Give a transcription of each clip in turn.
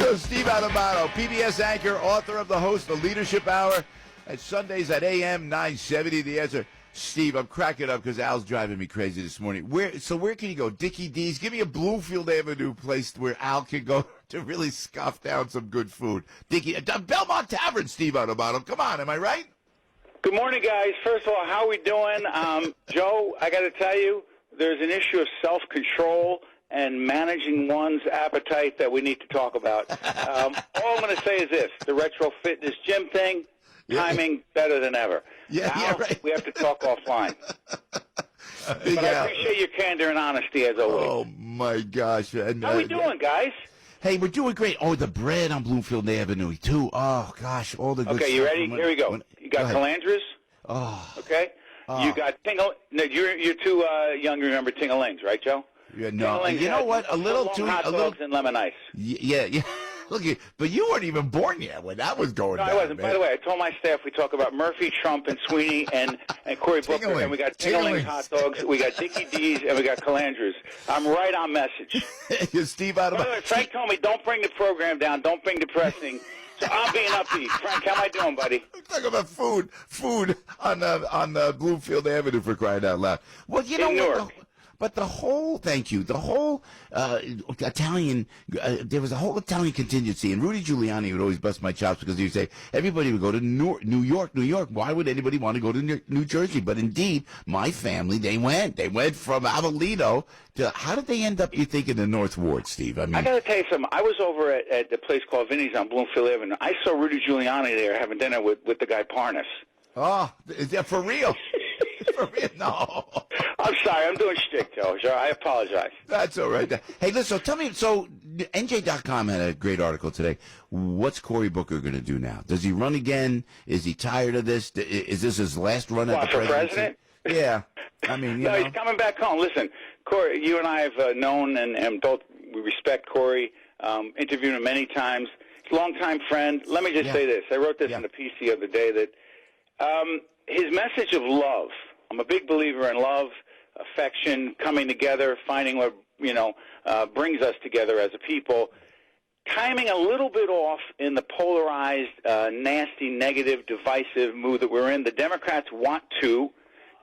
So Steve Adubato, PBS anchor, author of The Host, The Leadership Hour, at Sundays at AM970. The Answer. Steve, I'm cracking up because Al's driving me crazy this morning. Where can you go? Dickie D's? Give me a Bloomfield Avenue place where Al can go to really scoff down some good food. Dickie, Belmont Tavern, Steve Adubato. Come on, am I right? Good morning, guys. First of all, how are we doing? Joe, I got to tell you, there's an issue of self-control and managing one's appetite that we need to talk about. All I'm going to say is this: the retro fitness gym thing, timing better than ever. Yeah, right. We have to talk offline. But I appreciate your candor and honesty as always. Oh my gosh! And, how we doing, guys? Hey, we're doing great. Oh, the bread on Bloomfield Avenue too. Oh gosh, all the good stuff. Okay, you ready? Here we go. You got Calandras. Oh. Okay. Oh. You got Tingle. No, you're too young to remember Tingalings, right, Joe? Yeah, no. You know what? A little too. Hot dogs and lemon ice. Yeah. Look, but you weren't even born yet when that was going down. No, I wasn't. Man. By the way, I told my staff we talk about Murphy, Trump, and Sweeney, and Corey Booker, and we got Tingalings hot dogs, we got Dickie D's, and we got Calandras. I'm right on message. Steve Adubato. By the way, Frank told me don't bring the program down, don't bring depressing. So I'm being upbeat. Frank, how am I doing, buddy? Talk about food on the Bloomfield Avenue, for crying out loud. Well, you know what? But the whole Italian, there was a whole Italian contingency, and Rudy Giuliani would always bust my chops because he would say everybody would go to New York. Why would anybody want to go to New Jersey? But indeed, my family, they went from Avellino to, how did they end up, you think, in the North Ward, Steve? I mean, I got to tell you something. I was over at the place called Vinny's on Bloomfield Avenue. I saw Rudy Giuliani there having dinner with the guy Parnas. Oh, is that for real? For real? No. I'm sorry. I'm doing shtick, Joe. I apologize. That's all right. Hey, listen, so tell me, so NJ.com had a great article today. What's Cory Booker going to do now? Does he run again? Is he tired of this? Is this his last run at the presidency? President? Yeah. I mean, no, he's coming back home. Listen, Cory, you and I have known and both we respect Cory, interviewed him many times. He's a longtime friend. Let me just say this. I wrote this in the piece the other day that his message of love, I'm a big believer in love, affection, coming together, finding what, brings us together as a people. Timing a little bit off in the polarized, nasty, negative, divisive mood that we're in. The Democrats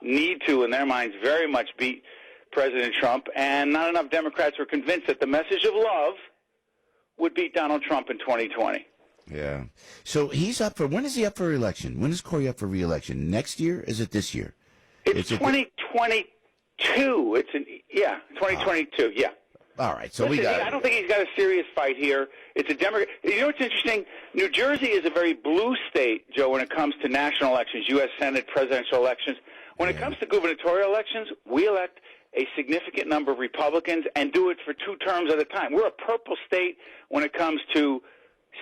need to, in their minds, very much beat President Trump, and not enough Democrats were convinced that the message of love would beat Donald Trump in 2020. Yeah. So he's up for, when is he up for re-election? When is Cory up for re-election? Next year? Is it this year? It's 2022. 2022, yeah. All right, so Listen, I don't think he's got a serious fight here. It's a Democrat. You know what's interesting? New Jersey is a very blue state, Joe, when it comes to national elections, U.S. Senate, presidential elections. When it comes to gubernatorial elections, we elect a significant number of Republicans and do it for 2 terms at a time. We're a purple state when it comes to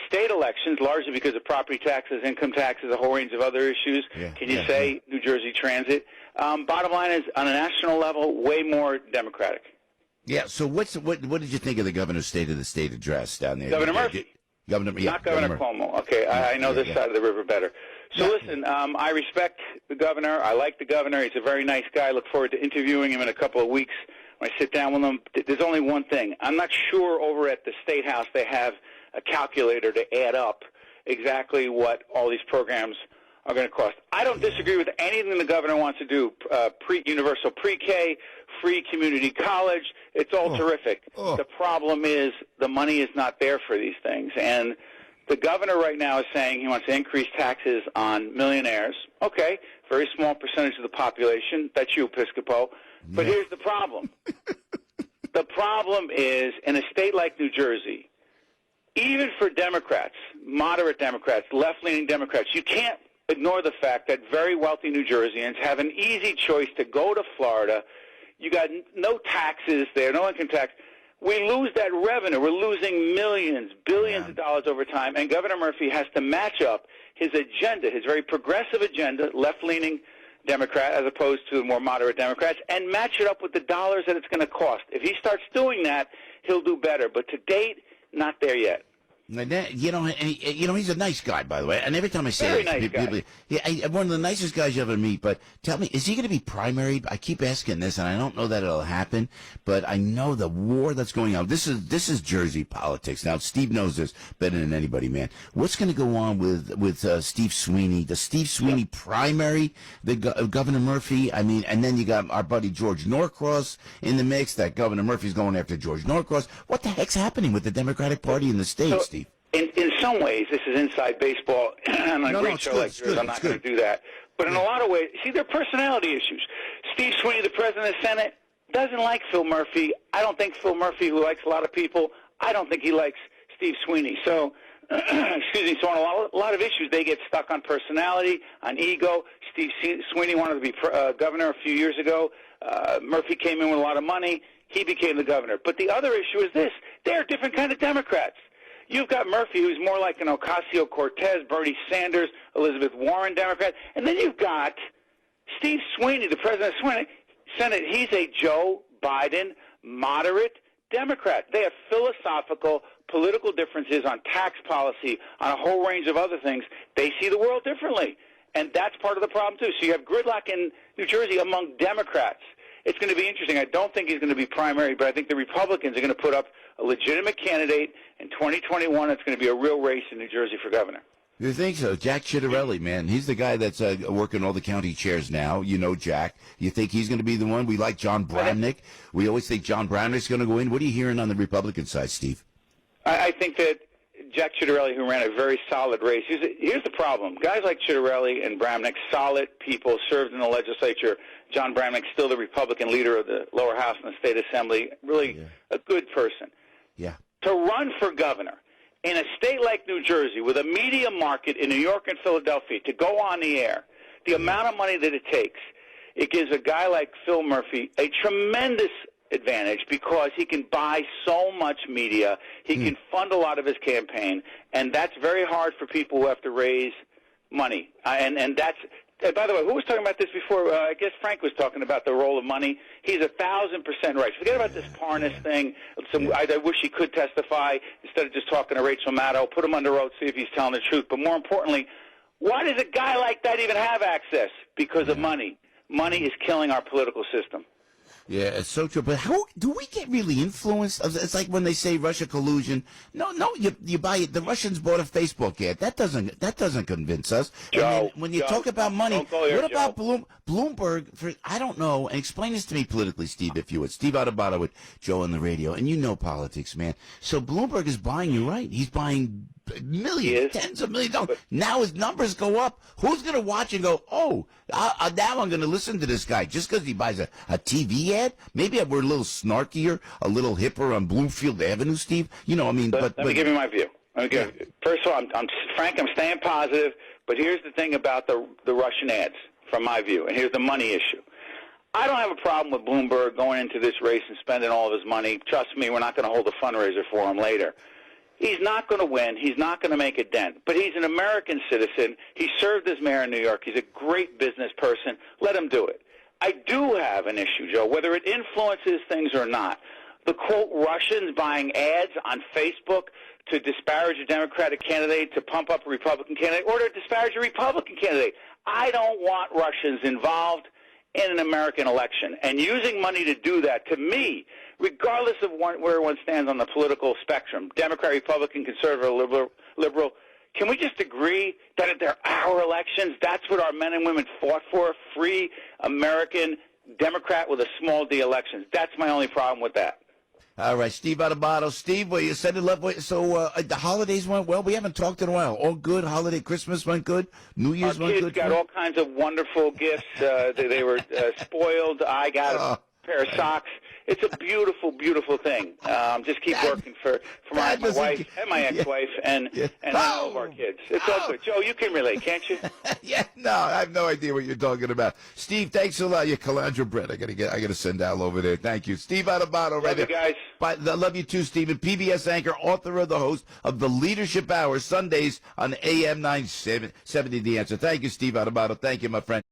state elections, largely because of property taxes, income taxes, a whole range of other issues. Can you say New Jersey Transit? Bottom line is, on a national level, way more Democratic. Yeah, so what did you think of the governor's State of the State address down there? Governor Murphy. Not Governor Cuomo. Okay, I know this side of the river better. So listen, I respect the governor. I like the governor. He's a very nice guy. I look forward to interviewing him in a couple of weeks when I sit down with him. There's only one thing. I'm not sure over at the State House they have a calculator to add up exactly what all these programs are going to cost. I don't disagree with anything the governor wants to do. Universal pre-K, free community college. It's all terrific. The problem is the money is not there for these things. And the governor right now is saying he wants to increase taxes on millionaires. Okay, very small percentage of the population. That's you, Piscopo. But here's the problem. The problem is, in a state like New Jersey, even for Democrats, moderate Democrats, left-leaning Democrats, you can't ignore the fact that very wealthy New Jerseyans have an easy choice to go to Florida. You got no taxes there, no income tax. We lose that revenue. We're losing millions, billions of dollars over time, and Governor Murphy has to match up his agenda, his very progressive agenda, left-leaning Democrat as opposed to more moderate Democrats, and match it up with the dollars that it's going to cost. If he starts doing that, he'll do better. But to date, not there yet. And that, he's a nice guy, by the way. And every time I say Very that, nice guy. people, one of the nicest guys you ever meet. But tell me, is he going to be primaried? I keep asking this, and I don't know that it'll happen. But I know the war that's going on. This is Jersey politics. Now, Steve knows this better than anybody, man. What's going to go on with Steve Sweeney? Does Steve Sweeney primary Governor Murphy? I mean, and then you got our buddy George Norcross in the mix. That Governor Murphy's going after George Norcross. What the heck's happening with the Democratic Party in the state, Steve? In some ways, this is inside baseball. On a great show like yours, I'm not going to do that. But in a lot of ways, see, they're personality issues. Steve Sweeney, the president of the Senate, doesn't like Phil Murphy. I don't think Phil Murphy, who likes a lot of people, I don't think he likes Steve Sweeney. So, excuse me, so on a lot of issues, they get stuck on personality, on ego. Steve Sweeney wanted to be governor a few years ago. Murphy came in with a lot of money. He became the governor. But the other issue is this. They're different kind of Democrats. You've got Murphy, who's more like an Ocasio-Cortez, Bernie Sanders, Elizabeth Warren Democrat. And then you've got Steve Sweeney, the president of the Senate. He's a Joe Biden moderate Democrat. They have philosophical, political differences on tax policy, on a whole range of other things. They see the world differently. And that's part of the problem, too. So you have gridlock in New Jersey among Democrats. It's going to be interesting. I don't think he's going to be primary, but I think the Republicans are going to put up a legitimate candidate in 2021. It's going to be a real race in New Jersey for governor. You think so? Jack Ciattarelli, man. He's the guy that's working all the county chairs now. You know Jack. You think he's going to be the one? We like John Bramnick. We always think John Bramnick's going to go in. What are you hearing on the Republican side, Steve? I think that Jack Ciattarelli, who ran a very solid race, here's the problem. Guys like Ciattarelli and Bramnick, solid people, served in the legislature. John Bramnick, still the Republican leader of the lower house in the state assembly, really a good person. Yeah. To run for governor in a state like New Jersey with a media market in New York and Philadelphia, to go on the air, the amount of money that it takes, it gives a guy like Phil Murphy a tremendous advantage because he can buy so much media. He can fund a lot of his campaign, and that's very hard for people who have to raise money. And that's by the way, who was talking about this before? I guess Frank was talking about the role of money. He's 1,000% right. Forget about this Parnas thing. I wish he could testify instead of just talking to Rachel Maddow. Put him under oath, see if he's telling the truth. But more importantly, why does a guy like that even have access? Because of money. Money is killing our political system. Yeah, it's so true. But how do we get really influenced? It's like when they say Russia collusion. No, you buy it. The Russians bought a Facebook ad. That doesn't convince us. Joe, when you talk about money, what about Bloomberg? I don't know. And explain this to me politically, Steve, if you would. Steve Adubato with Joe on the radio, and you know politics, man. So Bloomberg is buying you right. He's buying millions, tens of millions dollars. Now his numbers go up. Who's going to watch and go, oh, now I'm going to listen to this guy just because he buys a TV ad? Maybe we're a little snarkier, a little hipper on Bloomfield Avenue, Steve. You know, I mean. Let me give you my view. First of all, I'm Frank, I'm staying positive, but here's the thing about the Russian ads, from my view, and here's the money issue. I don't have a problem with Bloomberg going into this race and spending all of his money. Trust me, we're not going to hold a fundraiser for him later. He's not going to win. He's not going to make a dent. But he's an American citizen. He served as mayor in New York. He's a great business person. Let him do it. I do have an issue, Joe, whether it influences things or not. The, quote, Russians buying ads on Facebook to disparage a Democratic candidate, to pump up a Republican candidate, or to disparage a Republican candidate. I don't want Russians involved in an American election. And using money to do that, to me, regardless of where one stands on the political spectrum, Democrat, Republican, conservative, liberal, can we just agree that they're our elections? That's what our men and women fought for, free American Democrat with a small d elections. That's my only problem with that. All right, Steve Adubato. Steve, well, you said it love. So the holidays went well. We haven't talked in a while. All good. Holiday, Christmas went good. New Year's went good. Our kids got all kinds of wonderful gifts. They were spoiled. I got a pair of socks. It's a beautiful, beautiful thing. Just keep working for my wife and my ex-wife and all of our kids. It's all good. Joe, you can relate, can't you? Yeah, no, I have no idea what you're talking about. Steve, thanks a lot. Your calandra bread. I gotta send Al over there. Thank you, Steve Adubato. Love you guys. I love you too, Stephen. PBS anchor, author of the host of the Leadership Hour Sundays on AM 970. The Answer. Thank you, Steve Adubato. Thank you, my friend.